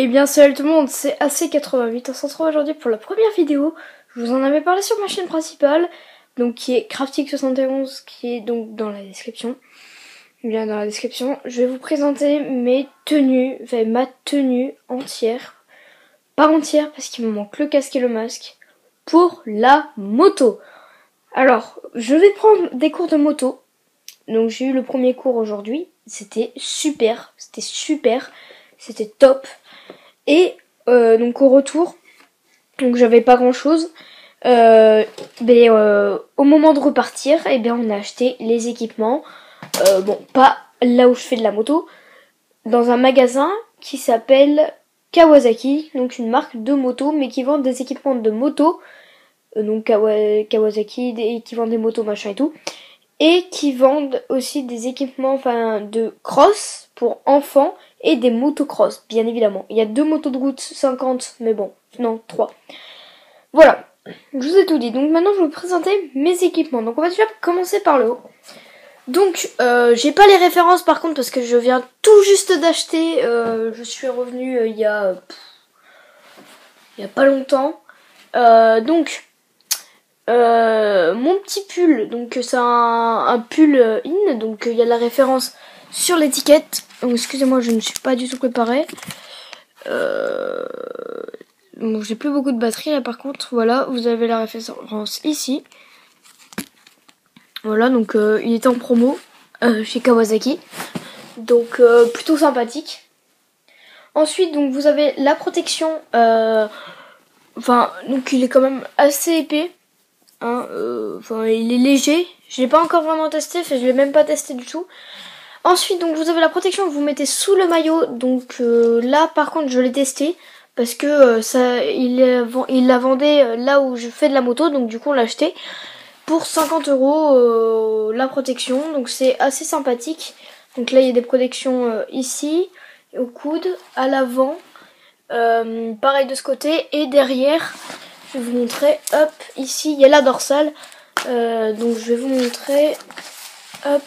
Eh bien salut tout le monde, c'est AC88, on se retrouve aujourd'hui pour la première vidéo. Je vous en avais parlé sur ma chaîne principale, donc qui est Craftic71, qui est donc dans la description. Bien dans la description, je vais vous présenter mes tenues, enfin ma tenue entière. Pas entière parce qu'il me manque le casque et le masque, pour la moto. Alors, je vais prendre des cours de moto. Donc j'ai eu le premier cours aujourd'hui, c'était super, c'était top. Et donc au retour, donc j'avais pas grand chose. Au moment de repartir, eh bien on a acheté les équipements. Bon, pas là où je fais de la moto, dans un magasin qui s'appelle Kawasaki, donc une marque de moto, mais qui vend des équipements de moto. Donc Kawasaki, qui vend des motos machin et tout. Et qui vendent aussi des équipements de cross pour enfants et des motocross, bien évidemment. Il y a 2 motos de route 50, mais bon, non, 3. Voilà, je vous ai tout dit. Donc maintenant, je vais vous présenter mes équipements. Donc on va déjà commencer par le haut. Donc, j'ai pas les références par contre, parce que je viens tout juste d'acheter. Je suis revenue il y a pas longtemps. Mon petit pull, donc c'est un pull in, donc il y a la référence sur l'étiquette. Donc excusez-moi, je ne suis pas du tout préparée. Bon, j'ai plus beaucoup de batterie là par contre. Voilà, vous avez la référence ici. Voilà, donc il est en promo chez Kawasaki. Donc plutôt sympathique. Ensuite, donc vous avez la protection. Donc il est quand même assez épais. Il est léger. Je l'ai pas encore vraiment testé, je l'ai même pas testé du tout. Ensuite, donc vous avez la protection que vous mettez sous le maillot. Donc là, par contre, je l'ai testé parce que il la vendait là où je fais de la moto. Donc du coup, on l'a acheté pour 50 € la protection. Donc c'est assez sympathique. Donc là, il y a des protections ici, au coude, à l'avant, pareil de ce côté et derrière. Je vais vous montrer, hop, ici il y a la dorsale, donc je vais vous montrer, hop,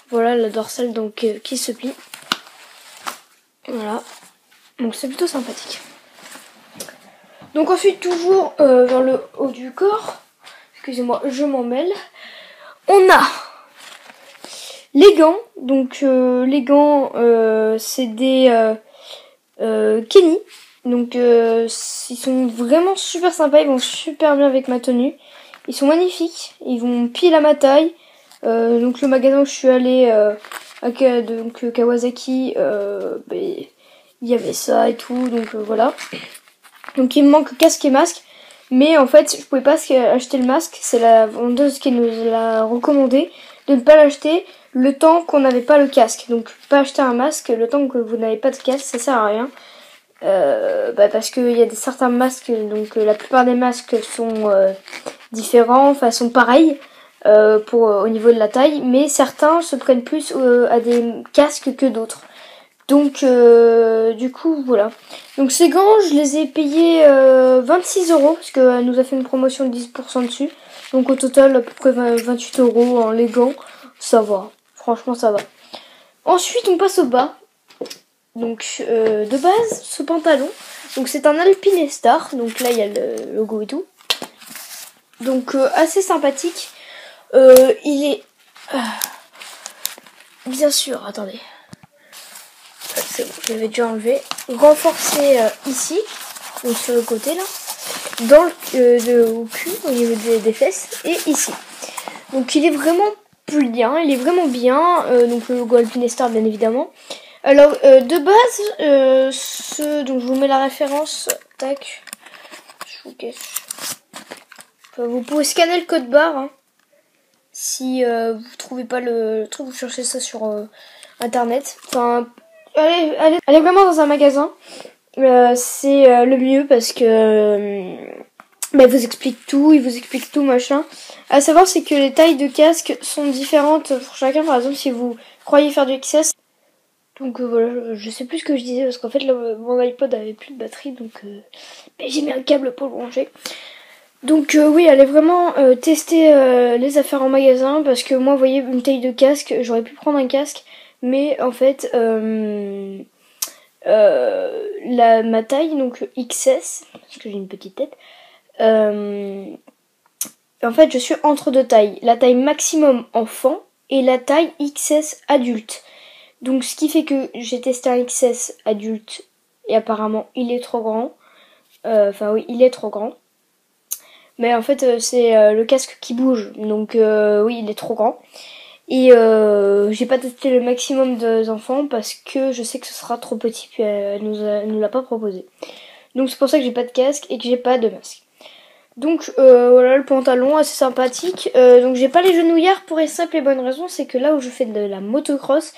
voilà la dorsale donc qui se plie, voilà, donc c'est plutôt sympathique. Donc ensuite toujours vers le haut du corps, excusez-moi je m'en mêle, on a les gants, donc les gants c'est des Kenny. Donc ils sont vraiment super sympas, ils vont super bien avec ma tenue. Ils sont magnifiques, ils vont pile à ma taille. Donc le magasin où je suis allée donc Kawasaki, il y avait ça et tout, donc voilà. Donc il me manque casque et masque, mais en fait je pouvais pas acheter le masque, c'est la vendeuse qui nous l'a recommandé de ne pas l'acheter le temps qu'on n'avait pas le casque. Donc pas acheter un masque le temps que vous n'avez pas de casque, ça sert à rien. Parce qu'il y a certains masques, donc la plupart des masques sont différents, enfin sont pareils au niveau de la taille, mais certains se prennent plus à des casques que d'autres. Donc du coup voilà. Donc ces gants, je les ai payés 26 € parce qu'elle nous a fait une promotion de 10% dessus. Donc au total à peu près 28 € en les gants, ça va. Franchement ça va. Ensuite on passe au bas. Donc de base ce pantalon, donc c'est un Alpinestar, donc là il y a le logo et tout, donc assez sympathique. Il est bien sûr, attendez, c'est bon, je l'avais déjà enlevé, renforcé ici, donc sur le côté là, dans au cul, au niveau des fesses, et ici. Donc il est vraiment bien, donc le logo Alpinestar bien évidemment. Alors de base, donc je vous mets la référence, tac, je vous cache. Enfin, vous pouvez scanner le code barre, hein, si vous trouvez pas le truc, vous cherchez ça sur internet. Enfin, allez vraiment dans un magasin, c'est le mieux parce que il vous explique tout machin. À savoir c'est que les tailles de casque sont différentes pour chacun. Par exemple si vous croyez faire du XS. Donc voilà, je sais plus ce que je disais parce qu'en fait mon iPod avait plus de batterie, donc j'ai mis un câble pour le brancher. Donc oui, allez vraiment tester les affaires en magasin parce que moi, vous voyez, une taille de casque, j'aurais pu prendre un casque, mais en fait ma taille, donc XS, parce que j'ai une petite tête. En fait, je suis entre deux tailles. La taille maximum enfant et la taille XS adulte. Donc ce qui fait que j'ai testé un XS adulte et apparemment il est trop grand. Enfin oui, il est trop grand. Mais en fait c'est le casque qui bouge. Donc oui, il est trop grand. Et j'ai pas testé le maximum des enfants parce que je sais que ce sera trop petit. Puis elle nous l'a pas proposé. Donc c'est pour ça que j'ai pas de casque et que j'ai pas de masque. Donc voilà le pantalon assez sympathique. Donc j'ai pas les genouillères pour une simple et bonne raison, c'est que là où je fais de la motocross,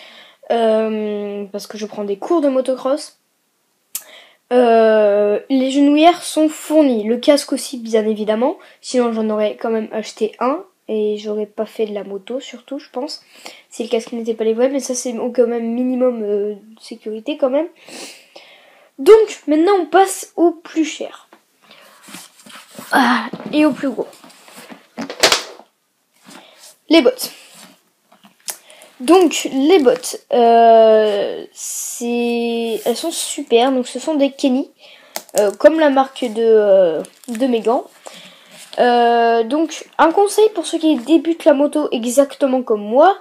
parce que je prends des cours de motocross, les genouillères sont fournies, le casque aussi bien évidemment, sinon j'en aurais quand même acheté un et j'aurais pas fait de la moto surtout je pense, si le casque n'était pas les vrais, mais ça c'est quand même minimum de sécurité quand même. Donc maintenant on passe au plus cher et au plus gros, les bottes. Donc les bottes, elles sont super. Donc ce sont des Kenny, comme la marque de mes gants. Donc un conseil pour ceux qui débutent la moto exactement comme moi,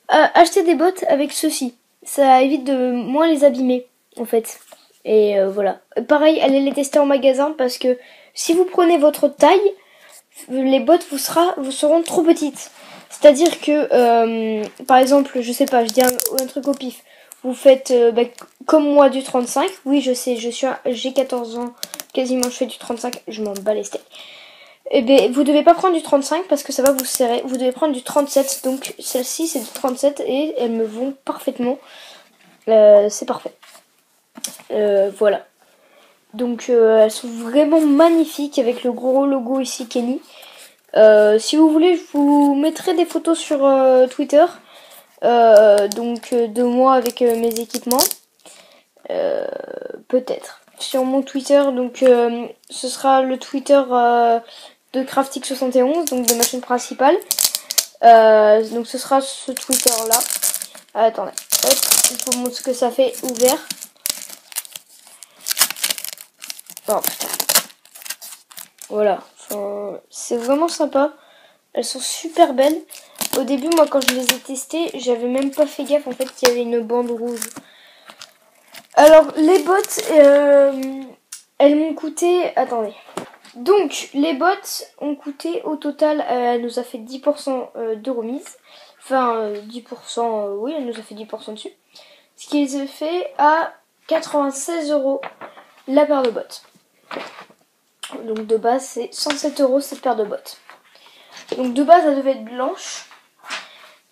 achetez des bottes avec ceci. Ça évite de moins les abîmer en fait. Et voilà. Pareil, allez les tester en magasin parce que si vous prenez votre taille, les bottes vous seront trop petites. C'est-à-dire que, par exemple, je sais pas, je dis un truc au pif. Vous faites comme moi du 35. Oui, je sais, j'ai 14 ans, quasiment je fais du 35, je m'en bats les steaks. Et bien, vous devez pas prendre du 35 parce que ça va vous serrer. Vous devez prendre du 37. Donc celle-ci c'est du 37 et elles me vont parfaitement. C'est parfait. Voilà. Donc elles sont vraiment magnifiques avec le gros logo ici Kenny. Si vous voulez, je vous mettrai des photos sur Twitter, donc de moi avec mes équipements, peut-être sur mon Twitter. Donc ce sera le Twitter de Craftic71, donc de ma chaîne principale. Donc ce sera ce Twitter là. Attendez, hop, je vous montre ce que ça fait ouvert. Oh putain. Voilà, enfin, c'est vraiment sympa. Elles sont super belles. Au début, moi, quand je les ai testées, j'avais même pas fait gaffe en fait qu'il y avait une bande rouge. Alors, les bottes, elles m'ont coûté... Attendez. Donc, les bottes ont coûté au total, elle nous a fait 10% de remise. Enfin, 10%, oui, elle nous a fait 10% dessus. Ce qui les a fait à 96 € la paire de bottes. Donc, de base, c'est 107 € cette paire de bottes. Donc de base elle devait être blanche.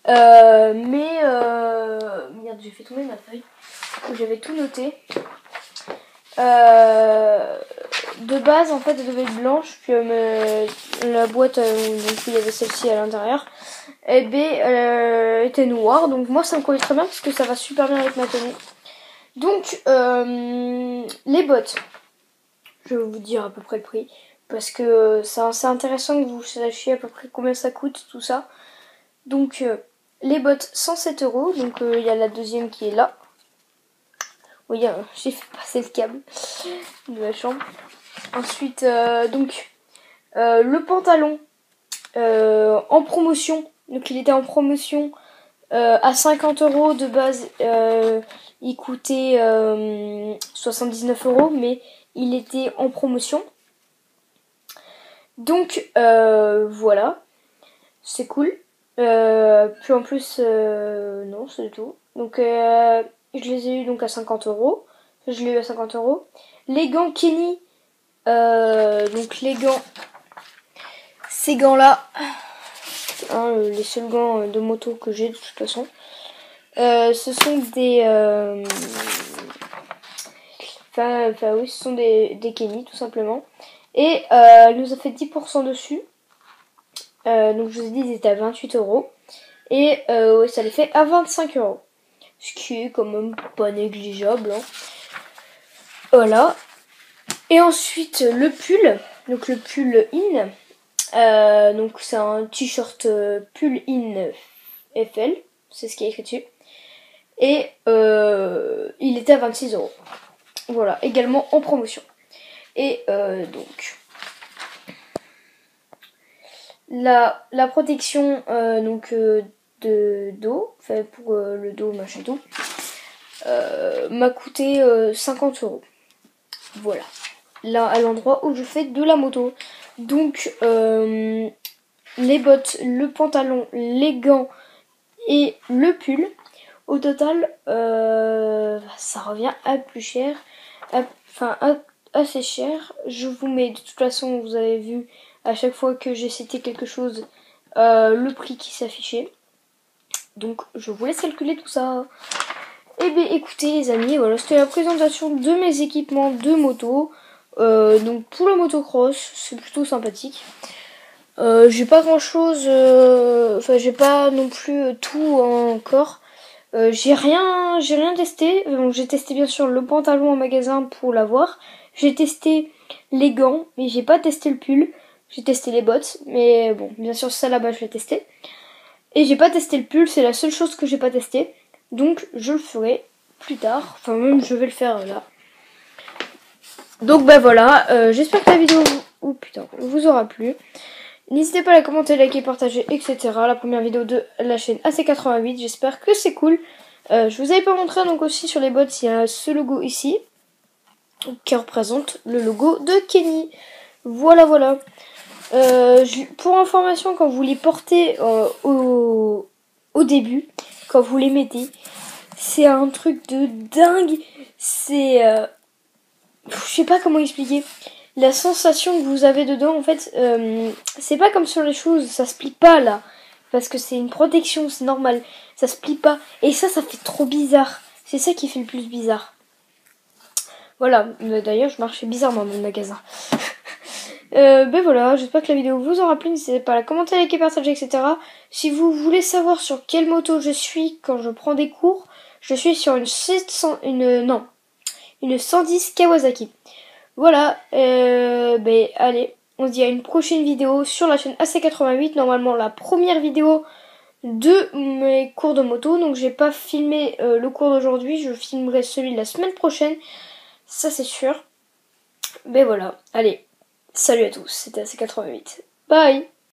Merde, j'ai fait tomber ma feuille. J'avais tout noté. De base en fait elle devait être blanche. Puis la boîte donc il y avait celle-ci à l'intérieur. Et B elle était noire. Donc moi ça me collait très bien parce que ça va super bien avec ma tenue. Donc les bottes. Je vais vous dire à peu près le prix. Parce que c'est assez intéressant que vous sachiez à peu près combien ça coûte, tout ça. Donc, les bottes, 107 €. Donc, il y a la deuxième qui est là. Oui, j'ai fait passer le câble de la chambre. Ensuite, le pantalon en promotion. Donc, il était en promotion à 50 € de base. Il coûtait 79 €, mais il était en promotion. Donc voilà, c'est cool. Puis en plus, non, c'est tout. Donc je les ai eu donc à 50 €. Je l'ai eu à 50 €. Les gants Kenny, donc les gants, ces gants-là, hein, les seuls gants de moto que j'ai de toute façon. Ce sont des... Enfin oui, ce sont des Kenny tout simplement. Et elle nous a fait 10% dessus. Donc je vous ai dit ils étaient à 28 €. Et ça les fait à 25 €. Ce qui est quand même pas négligeable. Hein. Voilà. Et ensuite le pull. Donc le pull in. Donc c'est un t-shirt pull in FL. C'est ce qui est écrit dessus. Et il était à 26 €. Voilà, également en promotion. Et donc la protection de dos, enfin pour le dos machin tout, m'a coûté 50 €. Voilà, là à l'endroit où je fais de la moto. Donc les bottes, le pantalon, les gants et le pull, au total ça revient à plus cher, assez cher. Je vous mets, de toute façon vous avez vu à chaque fois que j'ai cité quelque chose le prix qui s'affichait. Donc je vous laisse calculer tout ça. Et bien écoutez les amis, voilà, c'était la présentation de mes équipements de moto. Donc pour la motocross, c'est plutôt sympathique. J'ai pas grand chose, enfin j'ai pas non plus tout encore. J'ai rien testé. Donc j'ai testé bien sûr le pantalon en magasin pour l'avoir. J'ai testé les gants, mais j'ai pas testé le pull. J'ai testé les bottes, mais bon, bien sûr ça là-bas je l'ai testé. Et j'ai pas testé le pull, c'est la seule chose que j'ai pas testé. Donc je le ferai plus tard. Enfin même je vais le faire là. Donc bah voilà, j'espère que la vidéo vous aura plu. N'hésitez pas à la commenter, liker, partager, etc. La première vidéo de la chaîne AC88, j'espère que c'est cool. Je vous avais pas montré, donc aussi sur les bottes, il y a ce logo ici, qui représente le logo de Kenny. Voilà, voilà. Pour information, quand vous les portez au début, quand vous les mettez, c'est un truc de dingue. C'est... je sais pas comment expliquer. La sensation que vous avez dedans, en fait, c'est pas comme sur les choses, ça se plie pas là. Parce que c'est une protection, c'est normal. Ça se plie pas. Et ça fait trop bizarre. C'est ça qui fait le plus bizarre. Voilà, d'ailleurs je marchais bizarrement dans le magasin. Ben voilà, j'espère que la vidéo vous aura plu. N'hésitez pas à la commenter, liker, partager, etc. Si vous voulez savoir sur quelle moto je suis quand je prends des cours, je suis sur une 110 Kawasaki. Voilà, ben allez, on se dit à une prochaine vidéo sur la chaîne AC88. Normalement la première vidéo de mes cours de moto. Donc j'ai pas filmé le cours d'aujourd'hui, je filmerai celui de la semaine prochaine. Ça c'est sûr. Ben voilà, allez, salut à tous, c'était AC88. Bye.